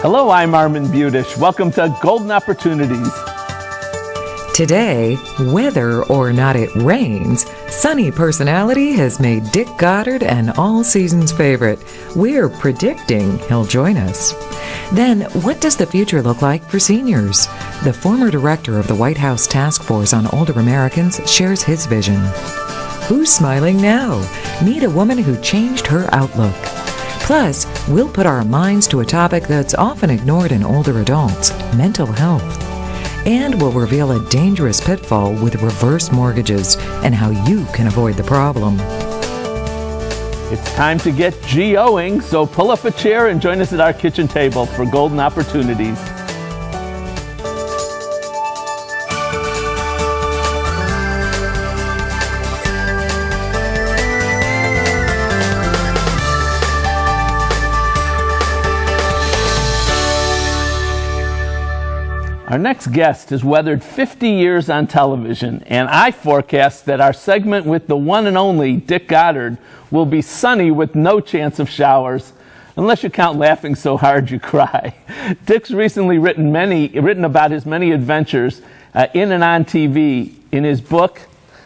Hello, I'm Armin Budish. Welcome to Golden Opportunities. Today, whether or not it rains, sunny personality has made Dick Goddard an all-seasons favorite. We're predicting he'll join us. Then, what does the future look like for seniors? The former director of the White House Task Force on Older Americans shares his vision. Who's smiling now? Meet a woman who changed her outlook. Plus, we'll put our minds to a topic that's often ignored in older adults, mental health. And we'll reveal a dangerous pitfall with reverse mortgages and how you can avoid the problem. It's time to get GOing, so pull up a chair and join us at our kitchen table for Golden Opportunities. Our next guest has weathered 50 years on television, and I forecast that our segment with the one and only Dick Goddard will be sunny with no chance of showers, unless you count laughing so hard you cry. Dick's recently written about his many adventures in and on TV in his book,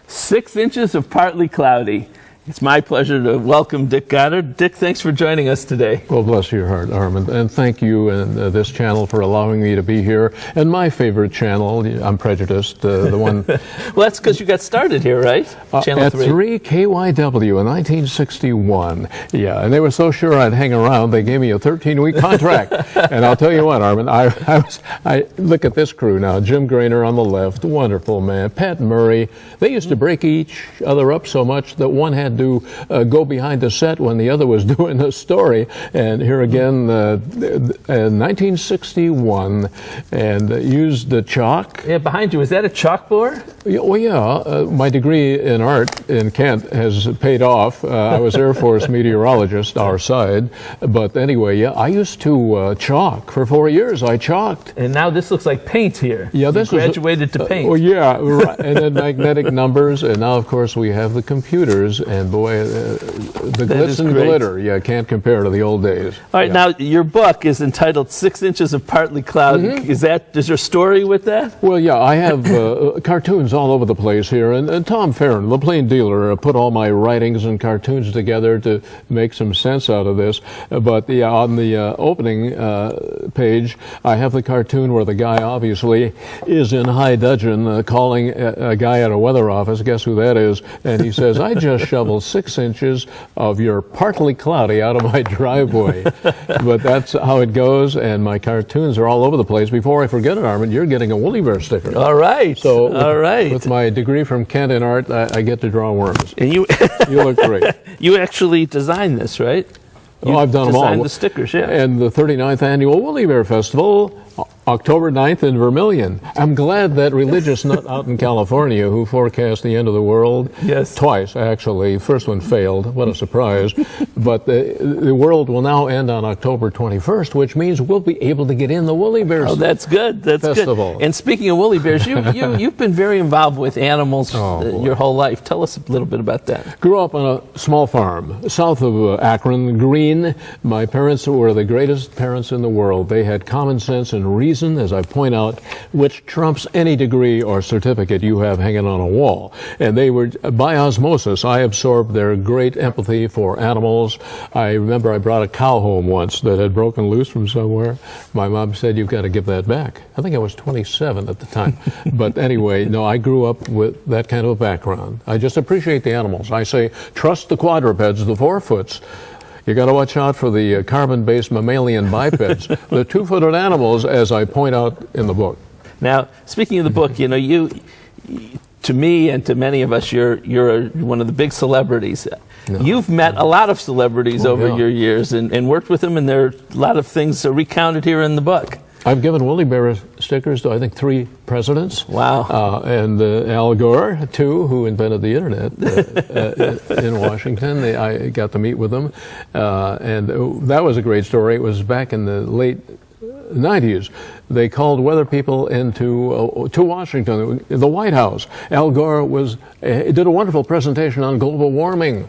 6 Inches of Partly Cloudy. It's my pleasure to welcome Dick Goddard. Dick, thanks for joining us today. Well, bless your heart, Armin. And thank you and this channel for allowing me to be here. And my favorite channel, I'm prejudiced, the one... Well, that's because you got started here, right? Channel at 3 KYW in 1961. Yeah, and they were so sure I'd hang around, they gave me a 13-week contract. And I'll tell you what, Armin, I look at this crew now. Jim Grainer on the left, wonderful man. Pat Murray. They used to break each other up so much that one had to go behind the set when the other was doing the story. And here again, 1961, and used the chalk. Yeah, behind you, is that a chalkboard? Well, yeah. My degree in art in Kent has paid off. I was Air Force meteorologist, our side. But anyway, yeah, I used to chalk. For 4 years, I chalked. And now this looks like paint here. Yeah, this graduated to paint. Oh, yeah, right. And then magnetic numbers. And now, of course, we have the computers. And boy, the glitz and glitter, yeah, can't compare to the old days. All right, yeah. Now your book is entitled 6 Inches of Partly Cloudy. Mm-hmm. Is there a story with that? Well, yeah, I have cartoons all over the place here. And Tom Farron, the plain dealer, put all my writings and cartoons together to make some sense out of this. But yeah, on the opening page, I have the cartoon where the guy obviously is in high dudgeon calling a guy at a weather office. Guess who that is? And he says, I just shoveled 6 inches of your partly cloudy out of my driveway. But that's how it goes, and my cartoons are all over the place. Before I forget it, Armin, you're getting a Woolly Bear sticker. All right. So with my degree from Kent in art, I get to draw worms. And you look great. You actually designed this, right? I've done them all. Designed the stickers, yeah. And the 39th Annual Woolly Bear Festival, October 9th in Vermilion. I'm glad that religious nut out in California who forecast the end of the world, yes, twice actually. First one failed. What a surprise. But the world will now end on October 21st, which means we'll be able to get in the Woolly Bears. Oh, that's good. That's festival. Good. And speaking of Woolly Bears, you've been very involved with animals your whole life. Tell us a little bit about that. Grew up on a small farm south of Akron, Green. My parents were the greatest parents in the world. They had common sense and reason, as I point out, which trumps any degree or certificate you have hanging on a wall. And they were, by osmosis, I absorbed their great empathy for animals. I remember I brought a cow home once that had broken loose from somewhere. My mom said, you've got to give that back. I think I was 27 at the time. But anyway, no, I grew up with that kind of a background. I just appreciate the animals. I say, trust the quadrupeds, the 4-foots. You got to watch out for the carbon-based mammalian bipeds, the 2-footed animals, as I point out in the book. Now, speaking of the book, you to me and to many of us, you're one of the big celebrities. No. You've met a lot of celebrities over your years and worked with them, and there are a lot of things recounted here in the book. I've given Woolly Bear stickers to, I think, 3 presidents. Wow. And Al Gore, too, who invented the internet in Washington. I got to meet with them. And that was a great story. It was back in the late 90s. They called weather people to Washington, the White House. Al Gore did a wonderful presentation on global warming.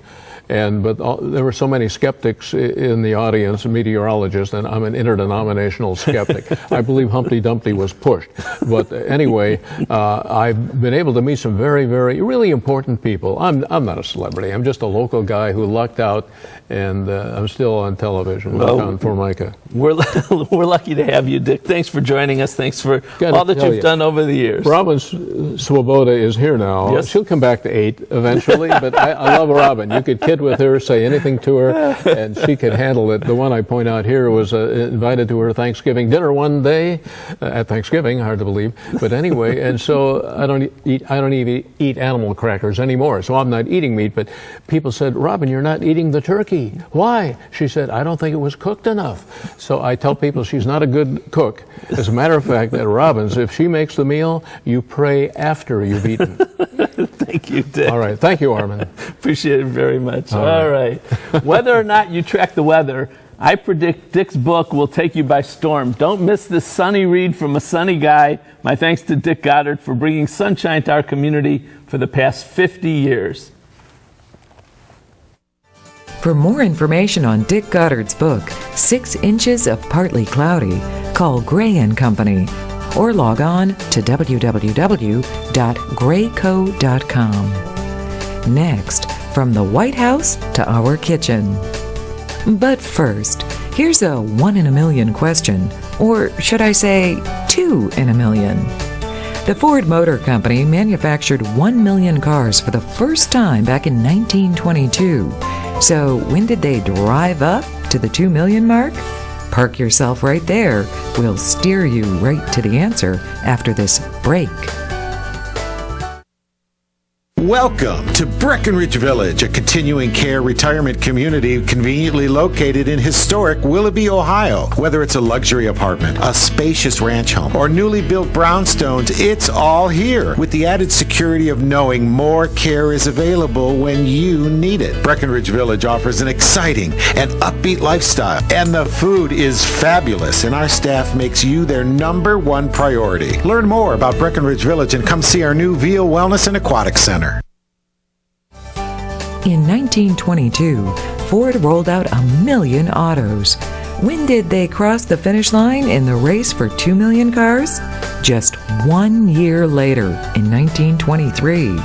But there were so many skeptics in the audience, meteorologists, and I'm an interdenominational skeptic. I believe Humpty Dumpty was pushed. But anyway, I've been able to meet some very, very, really important people. I'm not a celebrity. I'm just a local guy who lucked out, and I'm still on television, on Formica. We're lucky to have you, Dick. Thanks for joining us. Thanks for all that you've done over the years. Robin Swoboda is here now. Yes. She'll come back to 8 eventually, but I love Robin. You could kid with her, say anything to her, and she could handle it. The one I point out here was invited to her Thanksgiving dinner one day at Thanksgiving, hard to believe. But anyway, and so I don't even eat animal crackers anymore. So I'm not eating meat. But people said, Robin, you're not eating the turkey. Why? She said, I don't think it was cooked enough. So I tell people she's not a good cook. As a matter of fact, at Robin's, if she makes the meal, you pray after you've eaten. Thank you, Dick. All right. Thank you, Armin. Appreciate it very much. All right. Whether or not you track the weather, I predict Dick's book will take you by storm. Don't miss this sunny read from a sunny guy. My thanks to Dick Goddard for bringing sunshine to our community for the past 50 years. For more information on Dick Goddard's book, 6 Inches of Partly Cloudy, call Gray & Company or log on to www.grayco.com. Next, from the White House to our kitchen. But first, here's a 1 in a million question, or should I say 2 in a million. The Ford Motor Company manufactured 1 million cars for the first time back in 1922. So when did they drive up to the 2 million mark? Park yourself right there. We'll steer you right to the answer after this break. Welcome to Breckenridge Village, a continuing care retirement community conveniently located in historic Willoughby, Ohio. Whether it's a luxury apartment, a spacious ranch home, or newly built brownstones, it's all here with the added security of knowing more care is available when you need it. Breckenridge Village offers an exciting and upbeat lifestyle, and the food is fabulous, and our staff makes you their #1 priority. Learn more about Breckenridge Village and come see our new Veal Wellness and Aquatic Center. In 1922, Ford rolled out 1 million autos. When did they cross the finish line in the race for 2 million cars? Just 1 year later, in 1923.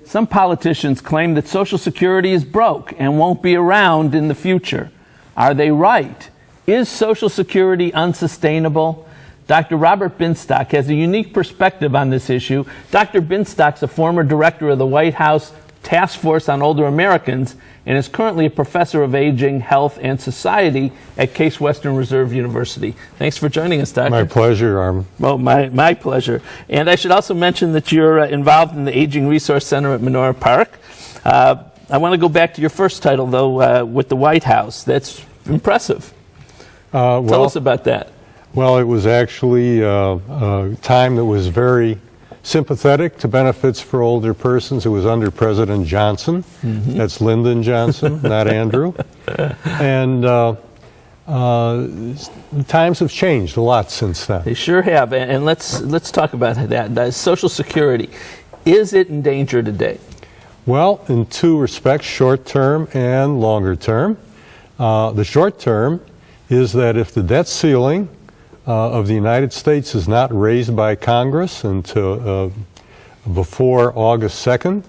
Some politicians claim that Social Security is broke and won't be around in the future. Are they right? Is Social Security unsustainable? Dr. Robert Binstock has a unique perspective on this issue. Dr. Binstock's a former director of the White House Task Force on Older Americans and is currently a professor of aging, health, and society at Case Western Reserve University. Thanks for joining us, Doctor. My pleasure, Armin. Well, my pleasure. And I should also mention that you're involved in the Aging Resource Center at Menora Park. I want to go back to your first title, though, with the White House. That's impressive. Tell us about that. Well, it was actually a time that was very sympathetic to benefits for older persons. It was under President Johnson. Mm-hmm. That's Lyndon Johnson, not Andrew. And times have changed a lot since then. They sure have. And let's talk about that. Social Security, is it in danger today? Well, in 2 respects, short term and longer term. The short term is that if the debt ceiling of the United States is not raised by Congress until before August 2nd,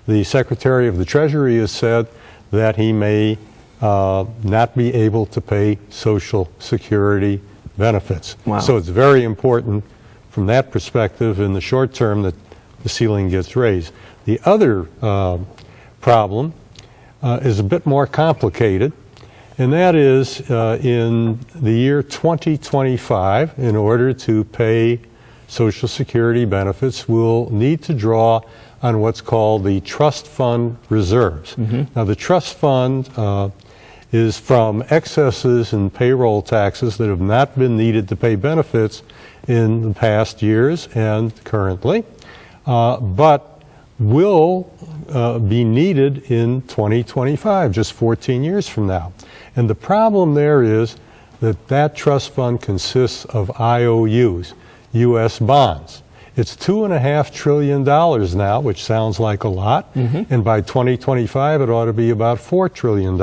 the Secretary of the Treasury has said that he may not be able to pay Social Security benefits. Wow. So it's very important from that perspective in the short term that the ceiling gets raised. The other problem is a bit more complicated. And that is in the year 2025, in order to pay Social Security benefits, we'll need to draw on what's called the trust fund reserves. Mm-hmm. Now, the trust fund is from excesses in payroll taxes that have not been needed to pay benefits in the past years and currently, but will be needed in 2025, just 14 years from now. And the problem there is that that trust fund consists of IOUs, U.S. bonds. It's $2.5 trillion now, which sounds like a lot, and by 2025 it ought to be about $4 trillion.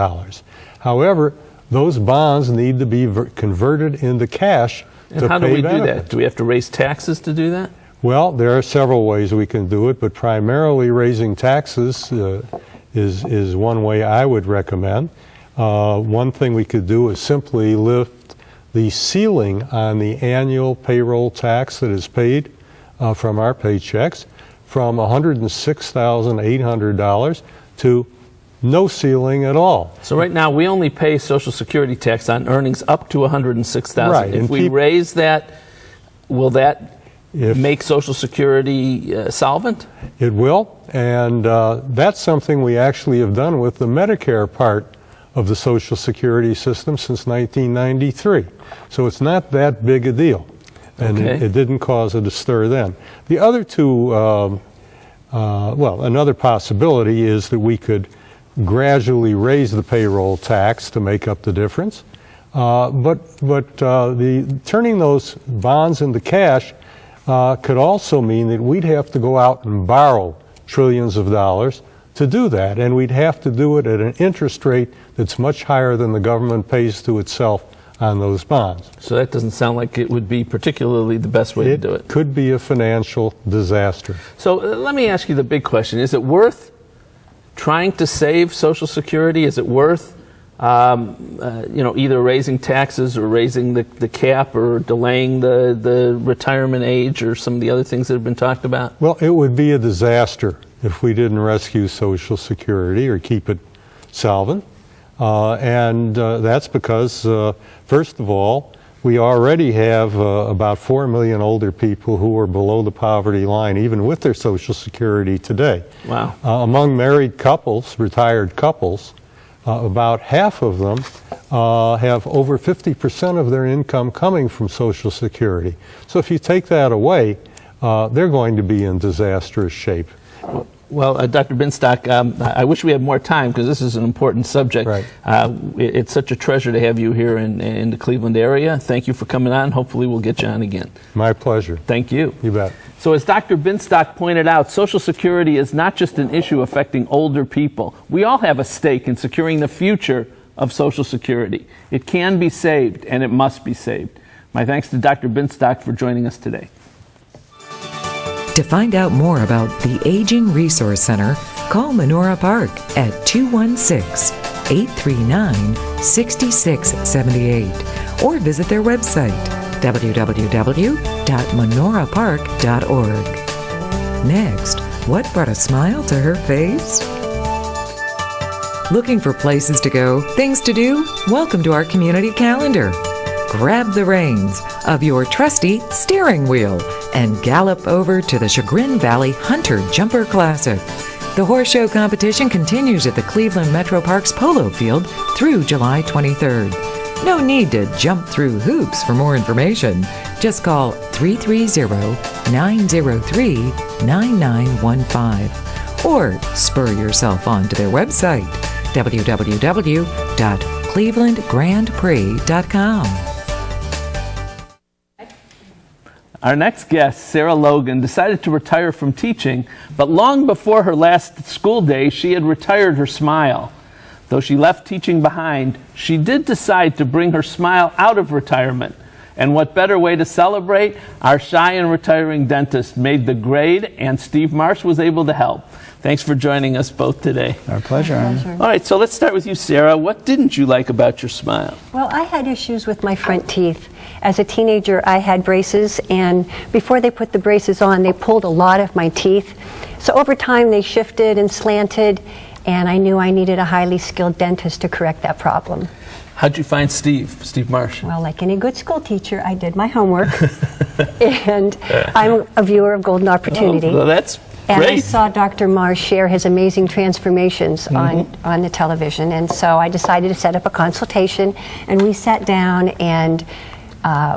However, those bonds need to be converted into cash And to how do pay we do benefits. that? Do we have to raise taxes to do that? Well, there are several ways we can do it, but primarily raising taxes is one way I would recommend. One thing we could do is simply lift the ceiling on the annual payroll tax that is paid from our paychecks from $106,800 to no ceiling at all. So right now we only pay Social Security tax on earnings up to $106,000. Right, If and we raise that, will that make Social Security solvent? It will, and that's something we actually have done with the Medicare part of the Social Security system since 1993. So it's not that big a deal, and Okay. it didn't cause it to stir then. The other two, another possibility is that we could gradually raise the payroll tax to make up the difference. But turning those bonds into cash could also mean that we'd have to go out and borrow trillions of dollars to do that, and we'd have to do it at an interest rate that's much higher than the government pays to itself on those bonds. So that doesn't sound like it would be particularly the best way to do it. Could be a financial disaster. So let me ask you the big question. Is it worth trying to save Social Security? Is it worth either raising taxes or raising the cap or delaying the retirement age or some of the other things that have been talked about? Well, it would be a disaster if we didn't rescue Social Security or keep it solvent. And that's because, first of all, we already have about 4 million older people who are below the poverty line, even with their Social Security today. Wow. Among married couples, retired couples, about half of them have over 50% of their income coming from Social Security. So if you take that away, they're going to be in disastrous shape. Well, Dr. Binstock, I wish we had more time because this is an important subject. Right. It's such a treasure to have you here in the Cleveland area. Thank you for coming on. Hopefully we'll get you on again. My pleasure. Thank you. You bet. So as Dr. Binstock pointed out, Social Security is not just an issue affecting older people. We all have a stake in securing the future of Social Security. It can be saved, and it must be saved. My thanks to Dr. Binstock for joining us today. To find out more about the Aging Resource Center, call Menora Park at 216-839-6678 or visit their website, www.menorapark.org. Next, what brought a smile to her face? Looking for places to go, things to do? Welcome to our community calendar. Grab the reins of your trusty steering wheel and gallop over to the Chagrin Valley Hunter Jumper Classic. The horse show competition continues at the Cleveland Metro Parks Polo Field through July 23rd. No need to jump through hoops for more information. Just call 330-903-9915 or spur yourself on to their website, www.clevelandgrandprix.com. Our next guest, Sarah Logan, decided to retire from teaching, but long before her last school day, she had retired her smile. Though she left teaching behind, she did decide to bring her smile out of retirement. And what better way to celebrate? Our shy and retiring dentist made the grade, and Steve Marsh was able to help. Thanks for joining us both today. Our pleasure. All right, so let's start with you, Sarah. What didn't you like about your smile? Well, I had issues with my front teeth. As a teenager, I had braces, and before they put the braces on, they pulled a lot of my teeth. So over time, they shifted and slanted, and I knew I needed a highly skilled dentist to correct that problem. How'd you find Steve Marsh? Well, like any good school teacher, I did my homework, and I'm a viewer of Golden Opportunity. Oh, well, that's And great. I saw Dr. Marsh share his amazing transformations on the television, and so I decided to set up a consultation, and we sat down and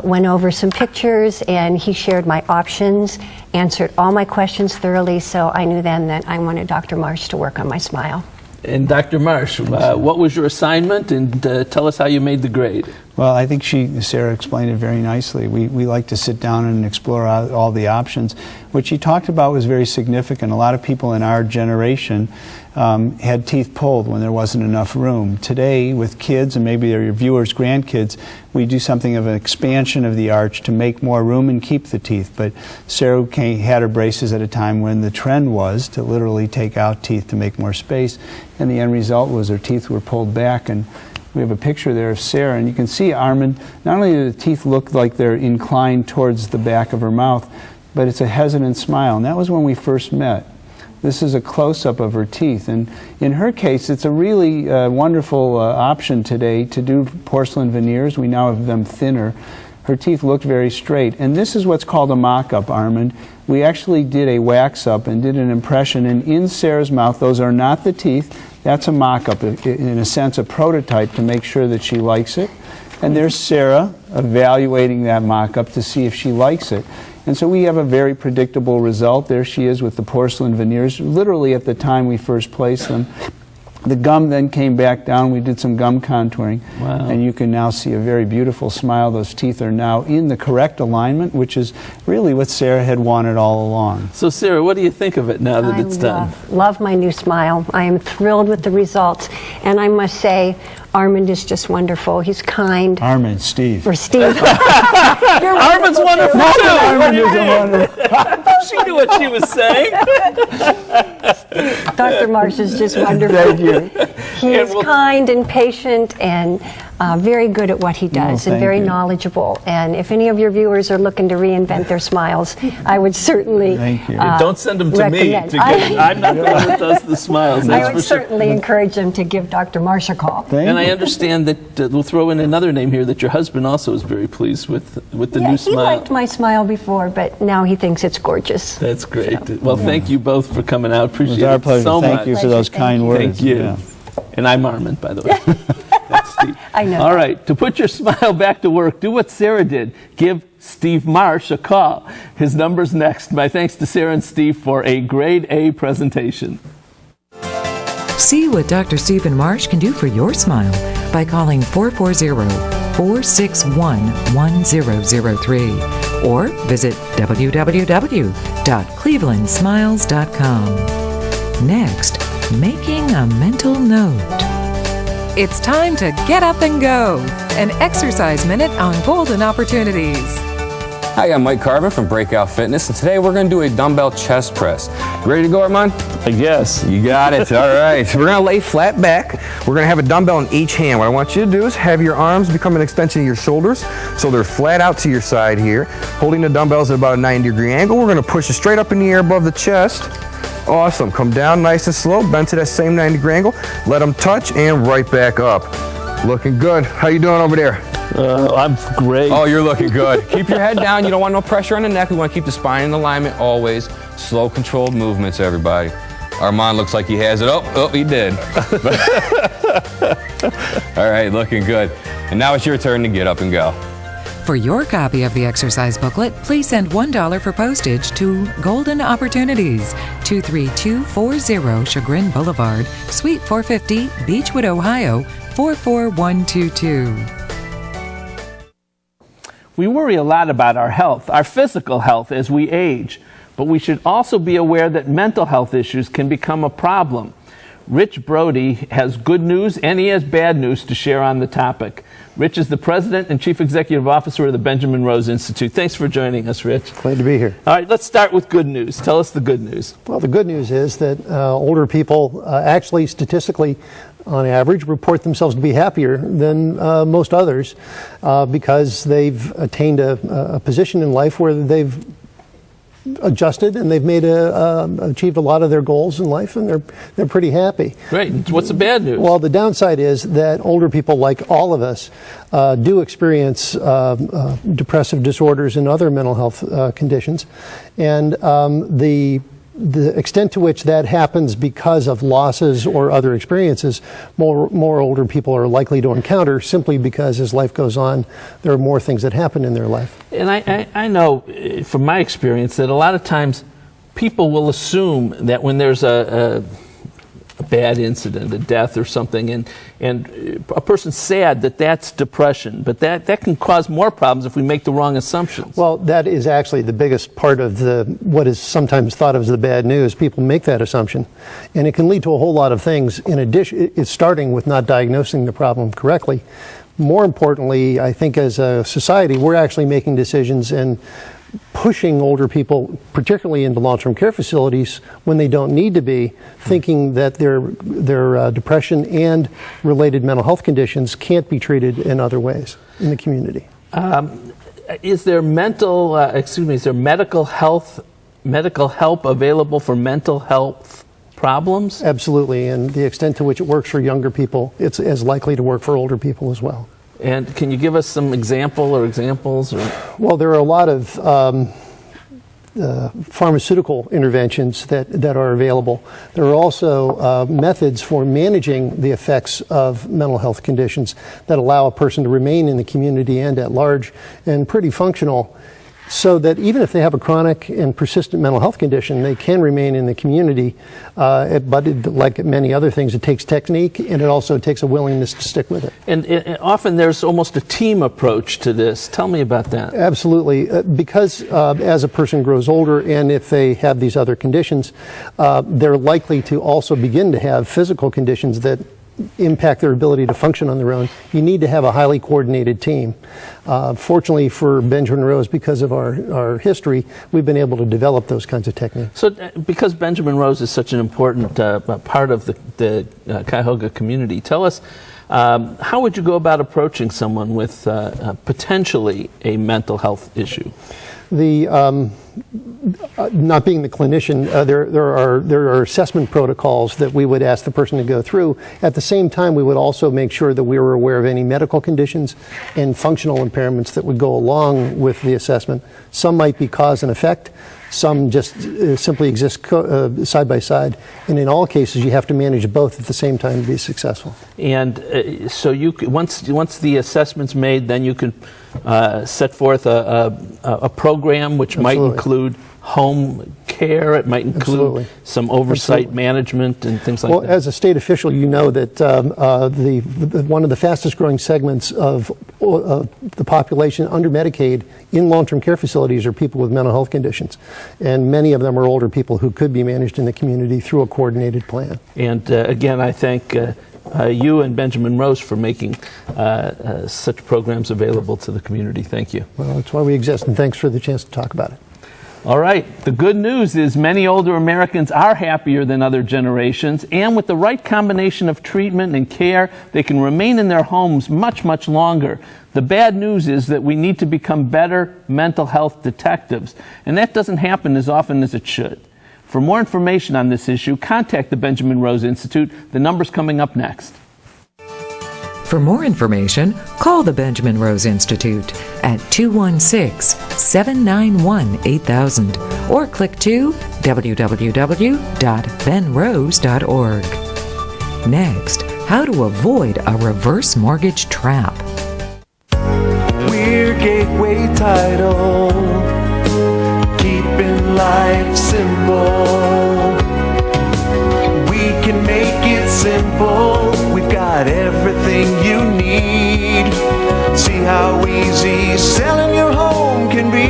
went over some pictures, and he shared my options, answered all my questions thoroughly, so I knew then that I wanted Dr. Marsh to work on my smile. And Dr. Marsh, what was your assignment, and tell us how you made the grade? Well, I think Sarah explained it very nicely. We like to sit down and explore all the options. What she talked about was very significant. A lot of people in our generation had teeth pulled when there wasn't enough room. Today, with kids and maybe your viewers' grandkids, we do something of an expansion of the arch to make more room and keep the teeth. But Sarah had her braces at a time when the trend was to literally take out teeth to make more space, and the end result was her teeth were pulled back. And we have a picture there of Sarah, and you can see Armand, not only do the teeth look like they're inclined towards the back of her mouth, but it's a hesitant smile, and that was when we first met. This is a close-up of her teeth, and in her case, it's a really wonderful option today to do porcelain veneers. We now have them thinner. Her teeth looked very straight, and this is what's called a mock-up, Armand. We actually did a wax-up and did an impression, and in Sarah's mouth, those are not the teeth. That's a mock-up, in a sense, a prototype to make sure that she likes it. And there's Sarah evaluating that mock-up to see if she likes it. And so we have a very predictable result. There she is with the porcelain veneers, literally at the time we first placed them. The gum then came back down. We did some gum contouring. Wow. And you can now see a very beautiful smile. Those teeth are now in the correct alignment, which is really what Sarah had wanted all along. So, Sarah, what do you think of it now that it's done? Love my new smile. I am thrilled with the results. And I must say, Armand is just wonderful. He's kind. Armand, Steve. Or Steve. Armand's wonderful too. Armand is a wonderful. She knew what she was saying. Dr. Marsh is just wonderful. Thank you. He is kind and patient and very good at what he does, and thank very you. knowledgeable. And if any of your viewers are looking to reinvent their smiles, I would certainly Thank you. Don't send them to me. recommend. I'm not the one that does the smiles. I That's would for sure. certainly encourage them to give Dr. Marsh a call. Thank And I you. understand that we'll throw in another name here that your husband also is very pleased with the Yeah, new he smile. liked my smile before, but now he thinks it's gorgeous. That's great. Well, thank you both for coming out. It Appreciate was our it pleasure. so Thank much. you for those Thank kind you. words. Thank you. Yeah. And I'm Armand, by the way. That's Steve. I know All that. right, to put your smile back to work, do what Sarah did. Give Steve Marsh a call. His number's next. My thanks to Sarah and Steve for a grade A presentation. See what Dr. Stephen Marsh can do for your smile by calling 440-461-1003 or visit www.clevelandsmiles.com. Next, making a mental note. It's time to get up and go. An exercise minute on golden opportunities. Hi, I'm Mike Carvin from Breakout Fitness, and today we're going to do a dumbbell chest press. You ready to go, Armand? I guess. You got it. All right. So we're going to lay flat back. We're going to have a dumbbell in each hand. What I want you to do is have your arms become an extension of your shoulders, so they're flat out to your side here, holding the dumbbells at about a 90-degree angle. We're going to push it straight up in the air above the chest. Awesome. Come down nice and slow, bend to that same 90-degree angle. Let them touch and right back up. Looking good. How you doing over there? I'm great. Oh, you're looking good. Keep your head down. You don't want no pressure on the neck. We want to keep the spine in alignment always. Slow, controlled movements, everybody. Armand looks like he has it. Oh, he did. All right, looking good. And now it's your turn to get up and go. For your copy of the exercise booklet, please send $1 for postage to Golden Opportunities, 23240 Chagrin Boulevard, Suite 450, Beechwood, Ohio, 44122. We worry a lot about our health, our physical health as we age, but we should also be aware that mental health issues can become a problem. Rich Brody has good news and he has bad news to share on the topic. Rich is the President and Chief Executive Officer of the Benjamin Rose Institute. Thanks for joining us, Rich. Glad to be here. All right, let's start with good news. Tell us the good news. Well, the good news is that older people actually statistically, on average, report themselves to be happier than most others because they've attained a position in life where they've adjusted and they've achieved a lot of their goals in life, and they're pretty happy. Great. What's the bad news? Well, the downside is that older people, like all of us, do experience depressive disorders and other mental health conditions, and the extent to which that happens because of losses or other experiences, more older people are likely to encounter, simply because as life goes on, there are more things that happen in their life. And I know from my experience that a lot of times people will assume that when there's a a bad incident, a death or something, and a person's sad that that's depression, but that can cause more problems if we make the wrong assumptions. Well, that is actually the biggest part of what is sometimes thought of as the bad news. People make that assumption, and it can lead to a whole lot of things. In addition, it's starting with not diagnosing the problem correctly. More importantly, I think as a society, we're actually making decisions and pushing older people, particularly into long-term care facilities, when they don't need to be, thinking that their depression and related mental health conditions can't be treated in other ways in the community. Is there medical help available for mental health problems? Absolutely, and the extent to which it works for younger people, it's as likely to work for older people as well. And can you give us some examples? Well, there are a lot of pharmaceutical interventions that are available. There are also methods for managing the effects of mental health conditions that allow a person to remain in the community and at large and pretty functional, so that even if they have a chronic and persistent mental health condition, they can remain in the community. But like many other things, it takes technique, and it also takes a willingness to stick with it. And often there's almost a team approach to this. Tell me about that. Absolutely. Because as a person grows older, and if they have these other conditions, they're likely to also begin to have physical conditions that impact their ability to function on their own. You need to have a highly coordinated team. Fortunately for Benjamin Rose, because of our history, we've been able to develop those kinds of techniques. So because Benjamin Rose is such an important part of the Cuyahoga community, tell us, how would you go about approaching someone with potentially a mental health issue? Not being the clinician, there are assessment protocols that we would ask the person to go through. At the same time, we would also make sure that we were aware of any medical conditions and functional impairments that would go along with the assessment. Some might be cause and effect. Some just simply exist side by side, and in all cases, you have to manage both at the same time to be successful. And so you once the assessment's made, then you can set forth a program which might include home care. It might include some oversight management and things like that. Well, as a state official, you know that one of the fastest growing segments of the population under Medicaid in long-term care facilities are people with mental health conditions. And many of them are older people who could be managed in the community through a coordinated plan. And again, I thank you and Benjamin Rose for making such programs available to the community. Thank you. Well, that's why we exist, and thanks for the chance to talk about it. All right. The good news is many older Americans are happier than other generations, and with the right combination of treatment and care, they can remain in their homes much, much longer. The bad news is that we need to become better mental health detectives, and that doesn't happen as often as it should. For more information on this issue, contact the Benjamin Rose Institute. The number's coming up next. For more information, call the Benjamin Rose Institute at 216-791-8000 or click to www.benrose.org. Next, how to avoid a reverse mortgage trap. We're Gateway Title, keeping life simple. We can make it simple. We've got everything you need. See how easy selling your home can be.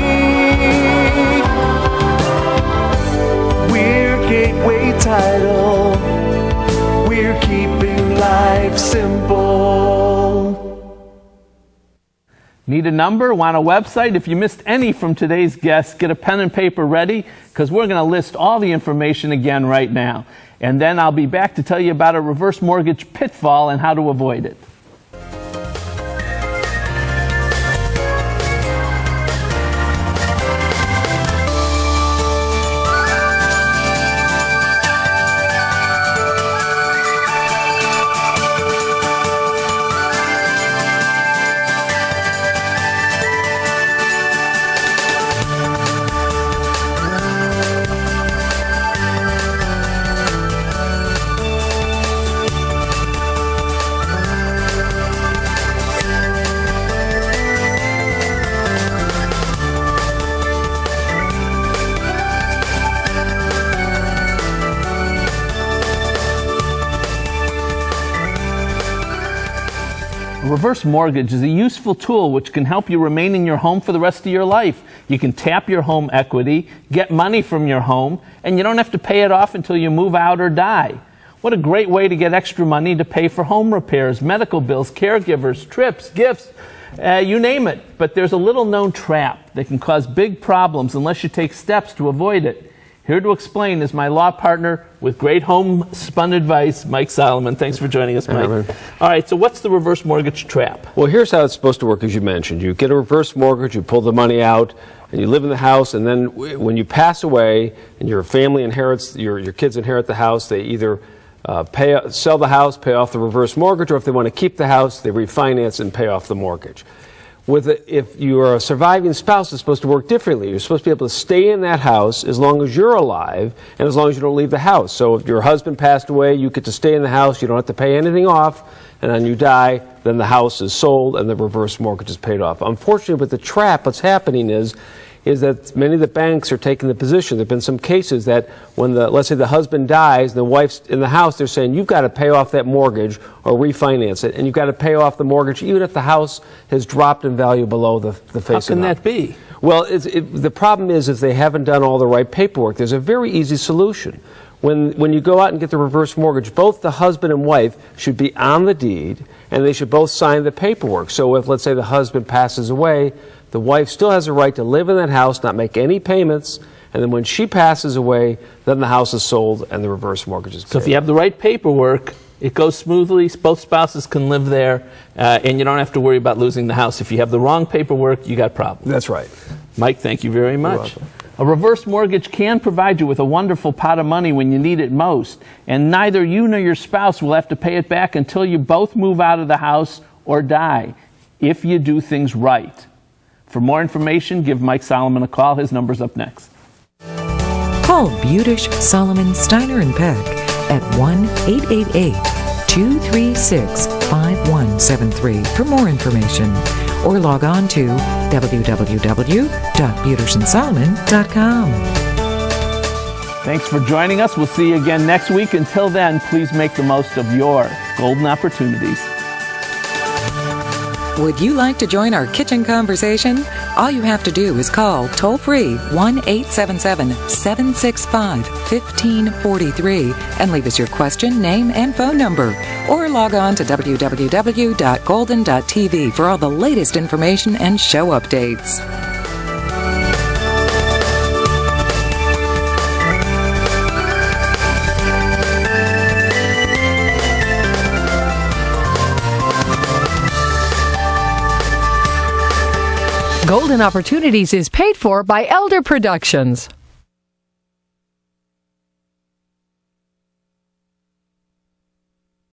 We're Gateway Title. We're keeping life simple. Need a number? Want a website? If you missed any from today's guests, get a pen and paper ready, because we're going to list all the information again right now. And then I'll be back to tell you about a reverse mortgage pitfall and how to avoid it. reverse mortgage is a useful tool which can help you remain in your home for the rest of your life. You can tap your home equity, get money from your home, and you don't have to pay it off until you move out or die. What a great way to get extra money to pay for home repairs, medical bills, caregivers, trips, gifts, you name it. But there's a little-known trap that can cause big problems unless you take steps to avoid it. Here to explain is my law partner with great homespun advice, Mike Solomon. Thanks for joining us, Mike. All right, so what's the reverse mortgage trap? Well, here's how it's supposed to work, as you mentioned. You get a reverse mortgage, you pull the money out, and you live in the house, and then when you pass away and your family inherits, your kids inherit the house, they either sell the house, pay off the reverse mortgage, or if they want to keep the house, they refinance and pay off the mortgage. If you are a surviving spouse, it's supposed to work differently. You're supposed to be able to stay in that house as long as you're alive and as long as you don't leave the house. So if your husband passed away, you get to stay in the house, you don't have to pay anything off, and then you die, then the house is sold and the reverse mortgage is paid off. Unfortunately, with the trap, what's happening is that many of the banks are taking the position. There have been some cases that when let's say the husband dies and the wife's in the house, they're saying you've got to pay off that mortgage or refinance it, and you've got to pay off the mortgage even if the house has dropped in value below the face amount. How can that be? Well, the problem is they haven't done all the right paperwork. There's a very easy solution. When you go out and get the reverse mortgage, both the husband and wife should be on the deed, and they should both sign the paperwork. So if, let's say, the husband passes away, the wife still has a right to live in that house, not make any payments, and then when she passes away, then the house is sold and the reverse mortgage is paid. So if you have the right paperwork, it goes smoothly, both spouses can live there, and you don't have to worry about losing the house. If you have the wrong paperwork, you got problems. That's right. Mike, thank you very much. You're welcome. A reverse mortgage can provide you with a wonderful pot of money when you need it most, and neither you nor your spouse will have to pay it back until you both move out of the house or die, if you do things right. For more information, give Mike Solomon a call. His number's up next. Call Budish, Solomon, Steiner, and Peck at 1-888-236-5173 for more information, or log on to www.budishandsolomon.com. Thanks for joining us. We'll see you again next week. Until then, please make the most of your golden opportunities. Would you like to join our kitchen conversation? All you have to do is call toll-free 1-877-765-1543 and leave us your question, name, and phone number. Or log on to www.golden.tv for all the latest information and show updates. Golden Opportunities is paid for by Elder Productions.